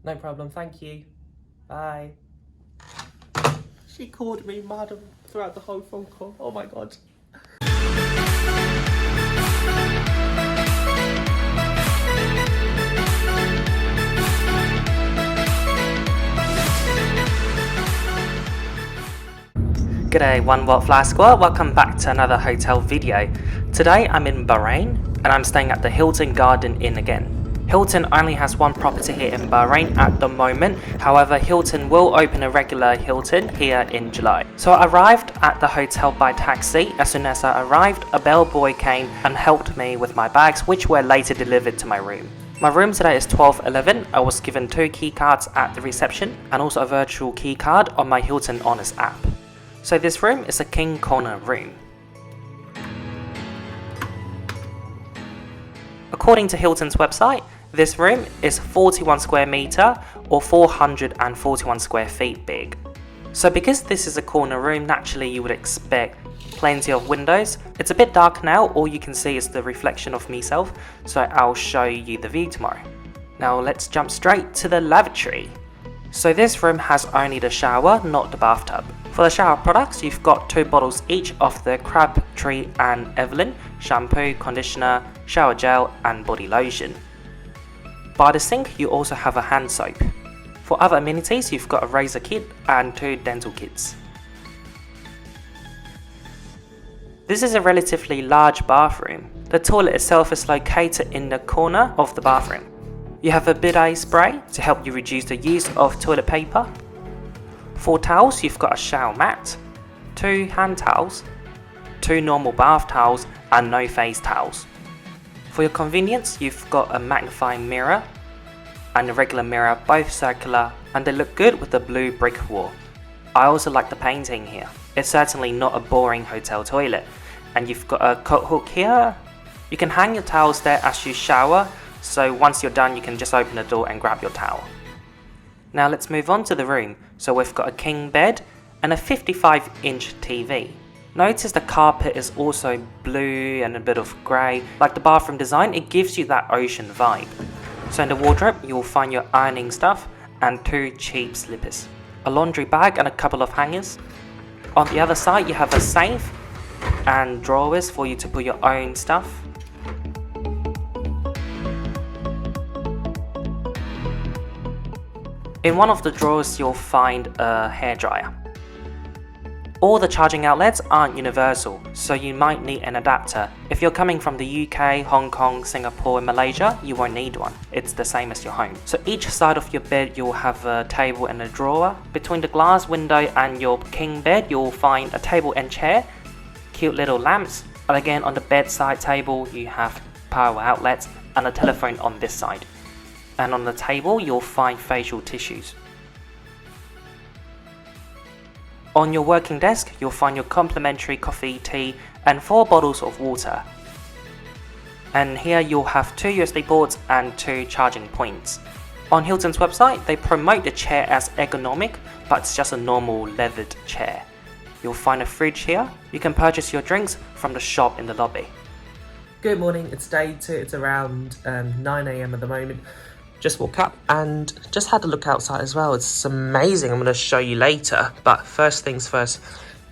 No problem, thank you. Bye. She called me madam throughout the whole phone call. Oh my god. G'day OWFsquad, welcome back to another hotel video. Today I'm in Bahrain and I'm staying at the Hilton Garden Inn again. Hilton only has one property here in Bahrain at the moment, however Hilton will open a regular Hilton here in July. So I arrived at the hotel by taxi. As soon as I arrived, a bellboy came and helped me with my bags, which were later delivered to my room. My room today is 1211. I was given 2 key cards at the reception and also a virtual key card on my Hilton Honors app. So this room is a king corner room. According to Hilton's website, this room is 41 square meter or 441 square feet big. So because this is a corner room, naturally you would expect plenty of windows. It's a bit dark now, all you can see is the reflection of myself, so I'll show you the view tomorrow. Now let's jump straight to the lavatory. So this room has only the shower, not the bathtub. For the shower products, you've got 2 bottles each of the Crabtree and Evelyn shampoo, conditioner, shower gel and body lotion. By the sink, you also have a hand soap. For other amenities, you've got a razor kit and 2 dental kits. This is a relatively large bathroom. The toilet itself is located in the corner of the bathroom. You have a bidet spray to help you reduce the use of toilet paper. For towels, you've got a shower mat, 2 hand towels, 2 normal bath towels and no face towels. For your convenience, you've got a magnifying mirror and a regular mirror, both circular, and they look good with the blue brick wall. I also like the painting here. It's certainly not a boring hotel toilet. And you've got a coat hook here. You can hang your towels there as you shower, so once you're done you can just open the door and grab your towel. Now let's move on to the room. So we've got a king bed and a 55-inch TV. Notice the carpet is also blue and a bit of grey. Like the bathroom design, it gives you that ocean vibe. So in the wardrobe, you'll find your ironing stuff and 2 cheap slippers, a laundry bag and a couple of hangers. On the other side, you have a safe and drawers for you to put your own stuff. In one of the drawers, you'll find a hairdryer. All the charging outlets aren't universal, so you might need an adapter. If you're coming from the UK, Hong Kong, Singapore and Malaysia, you won't need one. It's the same as your home. So each side of your bed you'll have a table and a drawer. Between the glass window and your king bed you'll find a table and chair, cute little lamps, and again on the bedside table you have power outlets and a telephone on this side. And on the table you'll find facial tissues. On your working desk, you'll find your complimentary coffee, tea, and 4 bottles of water. And here you'll have 2 USB ports and 2 charging points. On Hilton's website, they promote the chair as ergonomic, but it's just a normal leathered chair. You'll find a fridge here. You can purchase your drinks from the shop in the lobby. Good morning, it's day 2, it's around 9 AM at the moment. Just woke up and just had a look outside as well. It's amazing. I'm going to show you later. But first things first,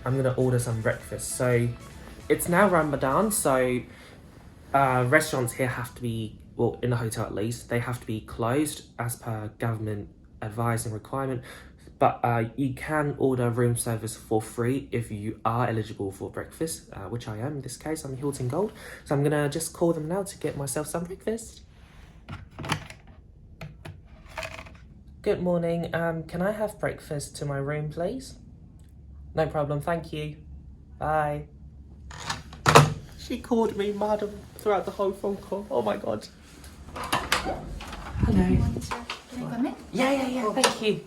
I'm going to order some breakfast. So it's now Ramadan, so restaurants here have to be, well, in the hotel at least, they have to be closed as per government advice and requirement. But you can order room service for free if you are eligible for breakfast, which I am in this case. I'm Hilton Gold. So I'm going to just call them now to get myself some breakfast. Good morning, can I have breakfast to my room, please? No problem, thank you. Bye. She called me madam throughout the whole phone call. Oh my god. Hello. Can I come in? Yeah, thank you.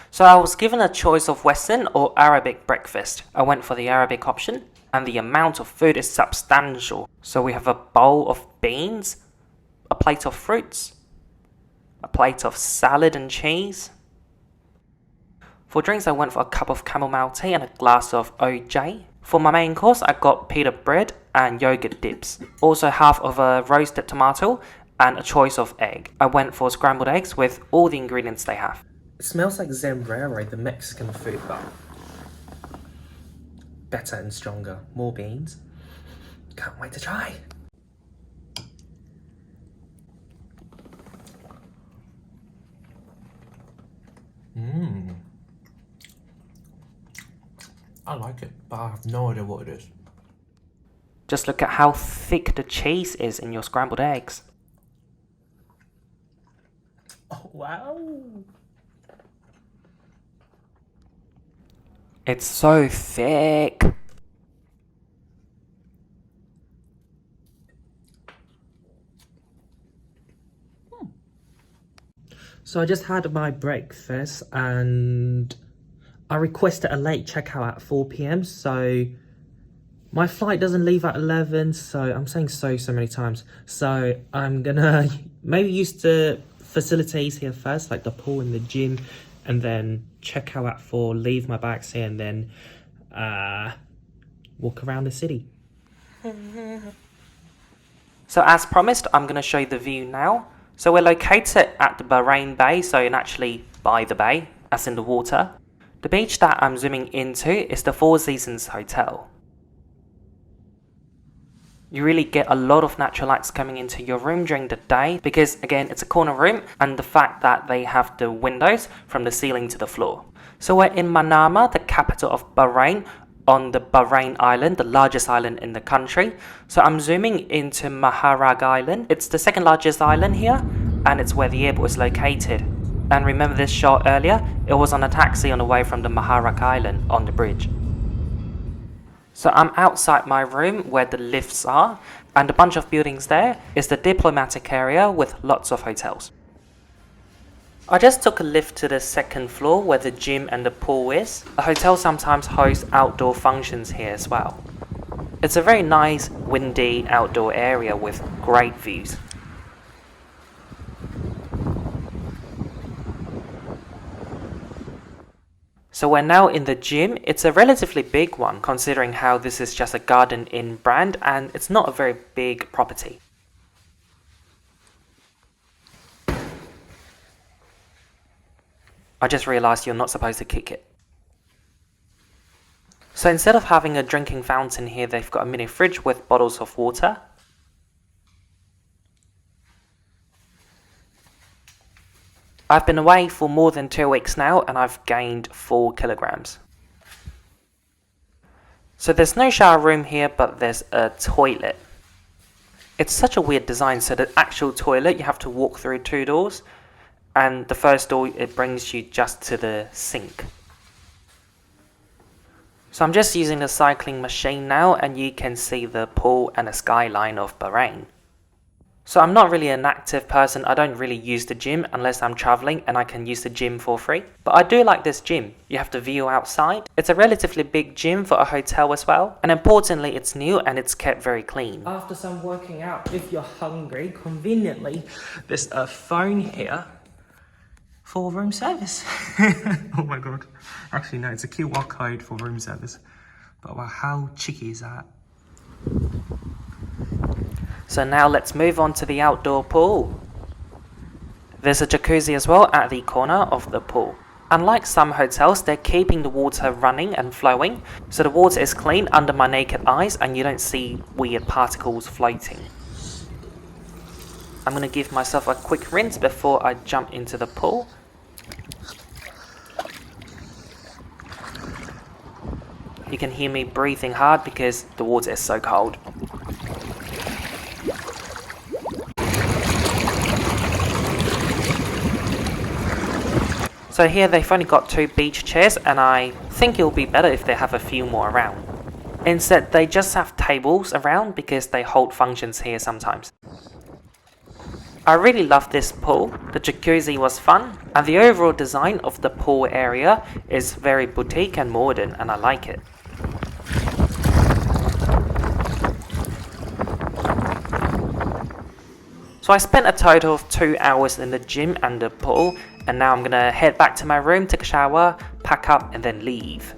So I was given a choice of Western or Arabic breakfast. I went for the Arabic option, and the amount of food is substantial. So we have a bowl of beans, a plate of fruits, a plate of salad and cheese. For drinks, I went for a cup of chamomile tea and a glass of OJ. For my main course, I got pita bread and yogurt dips. Also half of a roasted tomato and a choice of egg. I went for scrambled eggs with all the ingredients they have. It smells like Zambrero, the Mexican food, but better and stronger. More beans. Can't wait to try. I like it, but I have no idea what it is. Just look at how thick the cheese is in your scrambled eggs. Oh, wow. It's so thick. So I just had my breakfast and I requested a late checkout at 4 p.m. So my flight doesn't leave at 11. So I'm saying so many times. So I'm gonna maybe use the facilities here first, like the pool and the gym, and then check out at 4, leave my bags here, and then walk around the city. So as promised, I'm going to show you the view now. So we're located at the Bahrain Bay, so naturally by the bay, as in the water. The beach that I'm zooming into is the Four Seasons Hotel. You really get a lot of natural lights coming into your room during the day because, again, it's a corner room, and the fact that they have the windows from the ceiling to the floor. So we're in Manama, the capital of Bahrain, on the Bahrain Island, the largest island in the country. So I'm zooming into Prague Island. It's the second largest island here, and it's where the airport is located. And remember this shot earlier? It was on a taxi on the way from the Prague Island on the bridge. So I'm outside my room where the lifts are, and a bunch of buildings there is the diplomatic area with lots of hotels. I just took a lift to the second floor where the gym and the pool is. The hotel sometimes hosts outdoor functions here as well. It's a very nice, windy outdoor area with great views. So we're now in the gym. It's a relatively big one considering how this is just a Garden Inn brand and it's not a very big property. I just realised you're not supposed to kick it. So instead of having a drinking fountain here, they've got a mini fridge with bottles of water. I've been away for more than 2 weeks now and I've gained 4 kilograms. So there's no shower room here, but there's a toilet. It's such a weird design, so the actual toilet you have to walk through 2 doors. And the first door, it brings you just to the sink. So I'm just using the cycling machine now and you can see the pool and the skyline of Bahrain. So I'm not really an active person, I don't really use the gym unless I'm traveling and I can use the gym for free. But I do like this gym, you have the view outside. It's a relatively big gym for a hotel as well. And importantly, it's new and it's kept very clean. After some working out, if you're hungry, conveniently, there's a phone here for room service. Oh my god. Actually no, it's a QR code for room service. But wow, how cheeky is that? So now let's move on to the outdoor pool. There's a jacuzzi as well at the corner of the pool. Unlike some hotels, they're keeping the water running and flowing, so the water is clean under my naked eyes and you don't see weird particles floating. I'm going to give myself a quick rinse before I jump into the pool. You can hear me breathing hard because the water is so cold. So here they've only got 2 beach chairs and I think it'll be better if they have a few more around. Instead they just have tables around because they hold functions here sometimes. I really love this pool, the jacuzzi was fun, and the overall design of the pool area is very boutique and modern and I like it. So I spent a total of 2 hours in the gym and the pool, and now I'm gonna head back to my room, take a shower, pack up and then leave.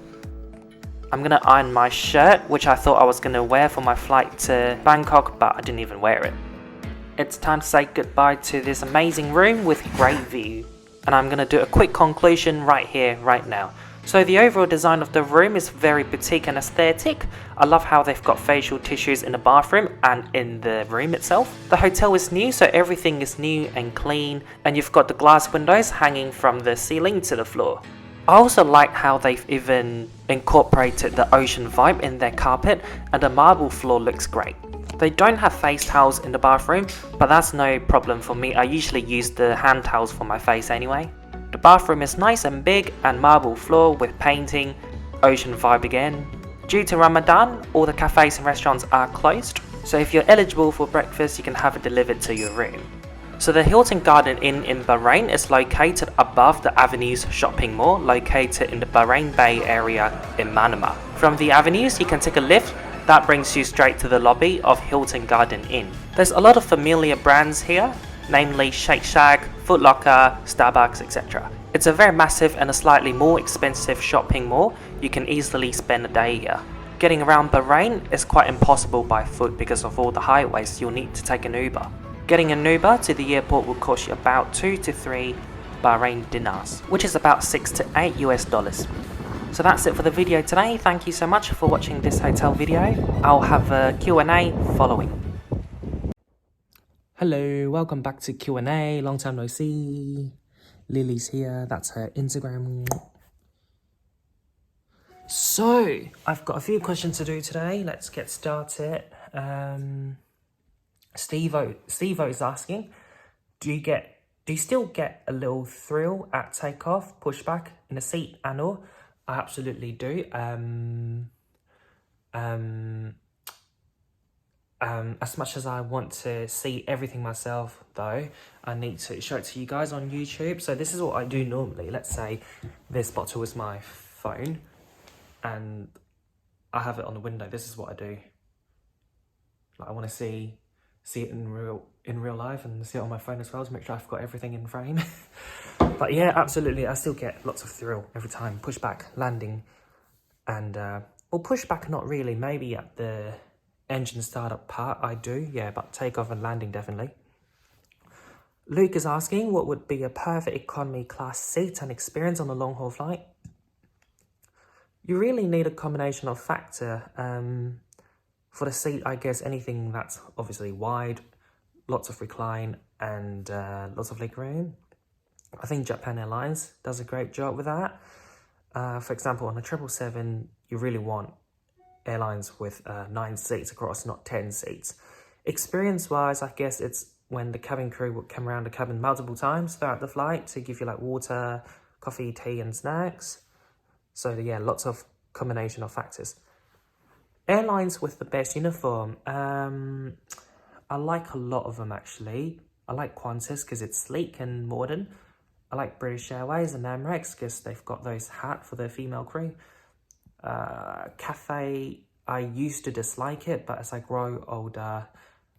I'm gonna iron my shirt, which I thought I was gonna wear for my flight to Bangkok, but I didn't even wear it. it's time to say goodbye to this amazing room with great view. And I'm going to do a quick conclusion right here, right now. So the overall design of the room is very boutique and aesthetic. I love how they've got facial tissues in the bathroom and in the room itself. The hotel is new, so everything is new and clean, and you've got the glass windows hanging from the ceiling to the floor. I also like how they've even incorporated the ocean vibe in their carpet, and the marble floor looks great. They don't have face towels in the bathroom, but that's no problem for me. I usually use the hand towels for my face anyway. The bathroom is nice and big and marble floor with painting, ocean vibe again. Due to Ramadan, all the cafes and restaurants are closed, so if you're eligible for breakfast you can have it delivered to your room. So the Hilton Garden Inn in Bahrain is located above the Avenues shopping mall located in the Bahrain Bay area in Manama. From the Avenues you can take a lift that brings you straight to the lobby of Hilton Garden Inn. There's a lot of familiar brands here, namely Shake Shack, Foot Locker, Starbucks, etc. It's a very massive and a slightly more expensive shopping mall. You can easily spend a day here. Getting around Bahrain is quite impossible by foot because of all the highways. You'll need to take an Uber. Getting an Uber to the airport will cost you about 2 to 3 Bahrain dinars, which is about 6 to 8 US dollars. So that's it for the video today. Thank you so much for watching this hotel video. I'll have a Q&A following. Hello, welcome back to Q&A. Long time no see. Lily's here. That's her Instagram. So, I've got a few questions to do today. Let's get started. Steve-O is asking, do you still get a little thrill at takeoff, pushback in a seat and all? I absolutely do. As much as I want to see everything myself, though, I need to show it to you guys on YouTube. So this is what I do normally. Let's say this bottle is my phone, and I have it on the window. This is what I do. Like, I want to see it in real life and see it on my phone as well to make sure I've got everything in frame. But yeah, absolutely, I still get lots of thrill every time. Pushback, landing, and well, pushback not really. Maybe at the engine startup part I do, yeah, but takeoff and landing definitely. Luke is asking, what would be a perfect economy class seat and experience on a long haul flight? You really need a combination of factor. For the seat, I guess anything that's obviously wide, lots of recline, and lots of leg room. I think Japan Airlines does a great job with that. For example, on a 777, you really want airlines with 9 seats across, not 10 seats. Experience-wise, I guess it's when the cabin crew would come around the cabin multiple times throughout the flight to give you like water, coffee, tea, and snacks. So yeah, lots of combination of factors. Airlines with the best uniform. I like a lot of them actually. I like Qantas because it's sleek and modern. I like British Airways and Emirates because they've got those hats for their female crew. Cathay, I used to dislike it, but as I grow older,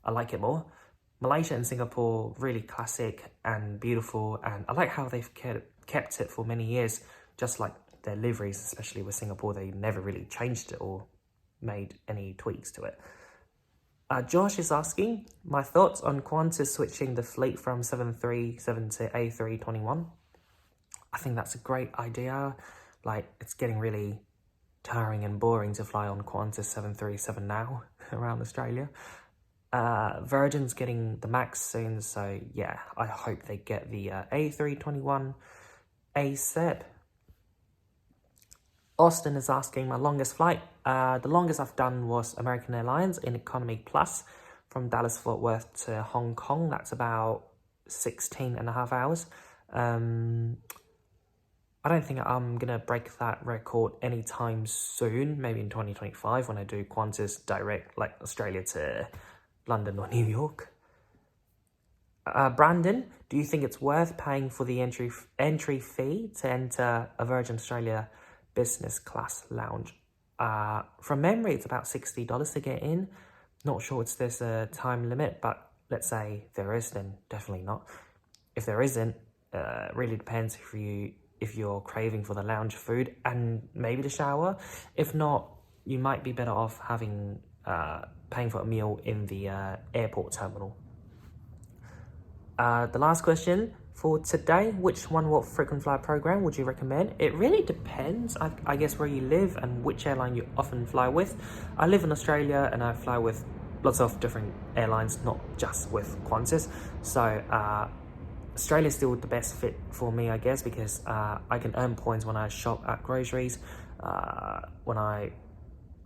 I like it more. Malaysia and Singapore, really classic and beautiful, and I like how they've kept it for many years, just like their liveries, especially with Singapore, they never really changed it or made any tweaks to it. Josh is asking, my thoughts on Qantas switching the fleet from 737 to A321. I think that's a great idea. Like, it's getting really tiring and boring to fly on Qantas 737 now around Australia. Virgin's getting the MAX soon, so yeah, I hope they get the A321 ASAP. Austin is asking my longest flight. The longest I've done was American Airlines in Economy Plus from Dallas Fort Worth to Hong Kong. That's about 16.5 hours. I don't think I'm going to break that record anytime soon, maybe in 2025 when I do Qantas direct, like Australia to London or New York. Brandon, do you think it's worth paying for the entry fee to enter a Virgin Australia business class lounge? From memory, it's about $60 to get in. Not sure there's a time limit, but let's say there is, then definitely not. If there isn't, really depends if you're craving for the lounge food and maybe the shower. If not, you might be better off having paying for a meal in the airport terminal. The last question for today, which one what frequent flyer program would you recommend? It really depends, I guess, where you live and which airline you often fly with. I live in Australia and I fly with lots of different airlines, not just with Qantas. So Australia is still the best fit for me, I guess, because I can earn points when I shop at groceries, when I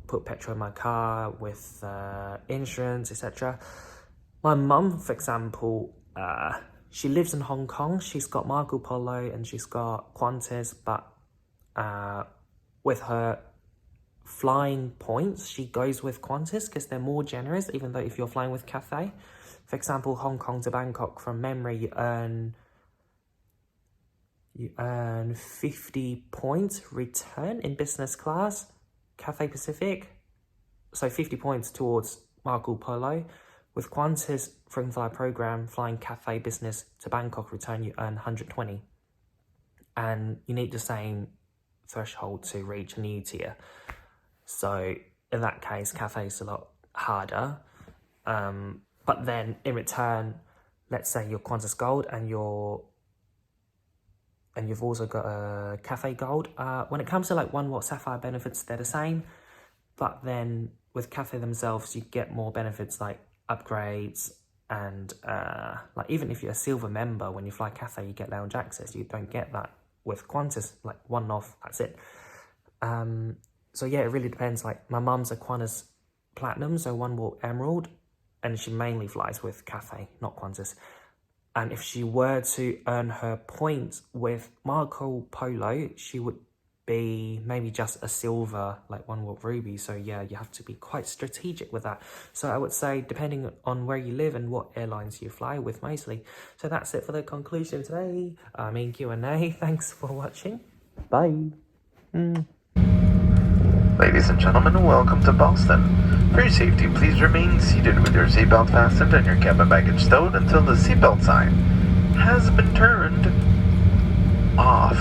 put petrol in my car, with insurance, etc. My mum, for example, she lives in Hong Kong. She's got Marco Polo and she's got Qantas, but with her flying points, she goes with Qantas because they're more generous, even though if you're flying with Cathay. For example, Hong Kong to Bangkok, from memory, you earn 50 points return in business class, Cathay Pacific. So 50 points towards Marco Polo. With Qantas frequent flyer program, flying Cathay Business to Bangkok return, you earn 120. And you need the same threshold to reach a new tier. So in that case, Cathay is a lot harder. But then in return, let's say you're Qantas Gold and you've also got a Cathay Gold. When it comes to like One World Sapphire benefits, they're the same. But then with Cathay themselves, you get more benefits like upgrades and like even if you're a silver member, when you fly Cathay, you get lounge access. You don't get that with Qantas, like one off, that's it. So yeah, it really depends. Like my mum's a Qantas Platinum, so One World Emerald, and she mainly flies with Cathay, not Qantas. And if she were to earn her points with Marco Polo, she would be maybe just a silver, like One World Ruby. So yeah, you have to be quite strategic with that. So I would say, depending on where you live and what airlines you fly with mostly. So that's it for the conclusion today. Q&A. Thanks for watching. Bye. Ladies and gentlemen, welcome to Boston. For your safety, please remain seated with your seatbelt fastened and your cabin baggage stowed until the seatbelt sign has been turned off.